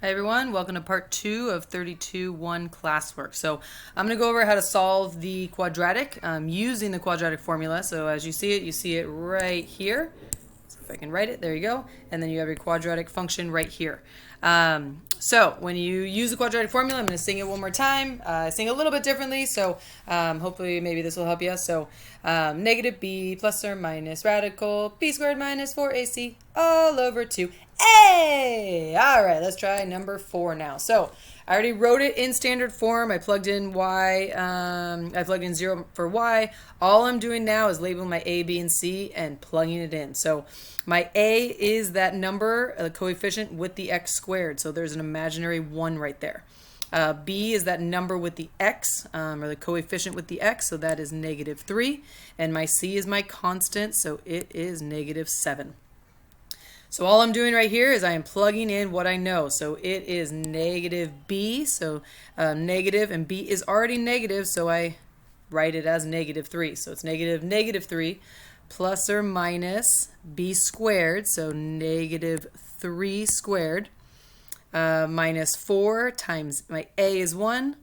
Hi everyone, welcome to part 2 of 32-1 classwork. So I'm going to go over how to solve the quadratic using the quadratic formula. So as you see it right here. So if I can write it, there you go. And then you have your quadratic function right here. So when you use the quadratic formula, I'm going to sing it one more time. I sing a little bit differently, so hopefully maybe this will help you. So negative b plus or minus radical b squared minus 4ac all over 2a. All right, let's try number 4 now. So I already wrote it in standard form. I plugged in y. I plugged in 0 for y. All I'm doing now is labeling my a, b, and c and plugging it in. So my a is that number, the coefficient with the x squared. So there's an imaginary 1 right there. B is that number with the x, or the coefficient with the x, so that is negative 3. And my c is my constant, so it is negative 7. So all I'm doing right here is I am plugging in what I know. So it is negative b, so negative, and b is already negative, so I write it as negative 3. So it's negative 3 plus or minus b squared, so negative 3 squared, minus 4 times my a is 1,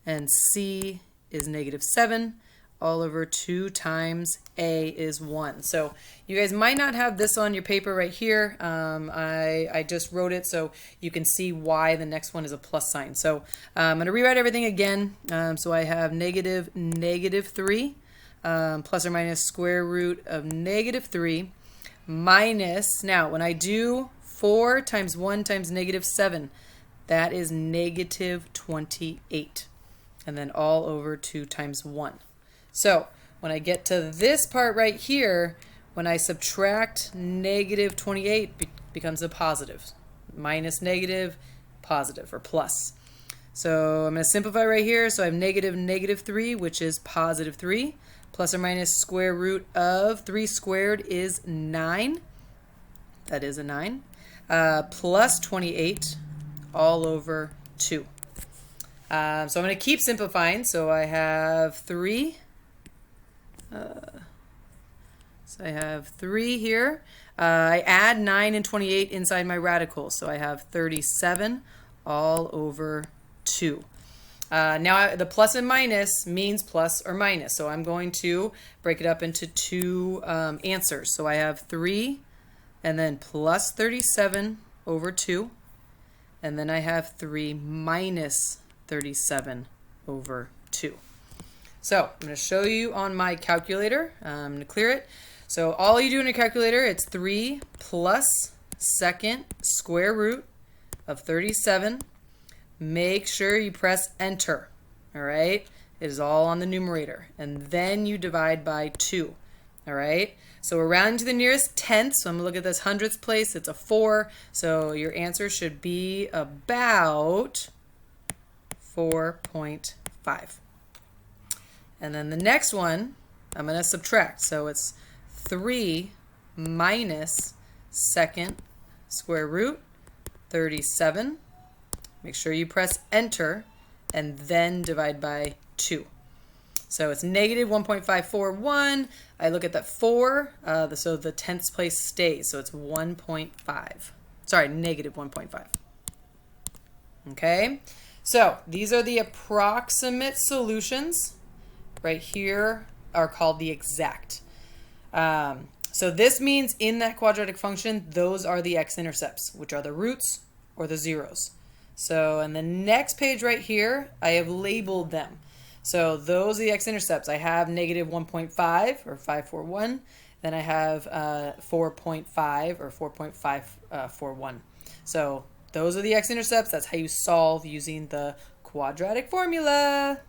and c is negative 7, all over 2 times a is 1. So you guys might not have this on your paper right here. I just wrote it so you can see why the next one is a plus sign. So I'm going to rewrite everything again. So I have negative 3 plus or minus square root of negative 3 minus, now when I do 4 times 1 times negative 7, that is negative 28. And then all over 2 times 1. So when I get to this part right here, when I subtract negative 28, becomes a positive. Minus negative, positive, or plus. So I'm going to simplify right here. So I have negative 3, which is positive 3, plus or minus square root of 3 squared is 9. That is a 9. Plus 28 all over 2. So I'm going to keep simplifying. So I have 3. So I have 3 here. I add 9 and 28 inside my radical. So I have 37 all over 2. Now the plus and minus means plus or minus. So I'm going to break it up into 2 answers. So I have 3 and then plus 37 over 2. And then I have 3 minus 37 over 2. So I'm going to show you on my calculator. I'm going to clear it. So all you do in your calculator, it's 3 plus second square root of 37. Make sure you press enter. All right? It is all on the numerator. And then you divide by 2. All right? So we're rounding to the nearest tenth. So I'm going to look at this hundredths place. It's a 4. So your answer should be about 4.5. And then the next one, I'm going to subtract. So it's 3 minus second square root, 37. Make sure you press enter and then divide by 2. So it's negative 1.541. I look at that 4, so the tenths place stays. So it's 1.5. Sorry, negative 1.5. Okay, so these are the approximate solutions. Right here are called the exact. So this means in that quadratic function, those are the x-intercepts, which are the roots or the zeros. So in the next page right here, I have labeled them. So those are the x-intercepts. I have negative 1.5 or 541. Then I have 4.5 or 4.541. So those are the x-intercepts. That's how you solve using the quadratic formula.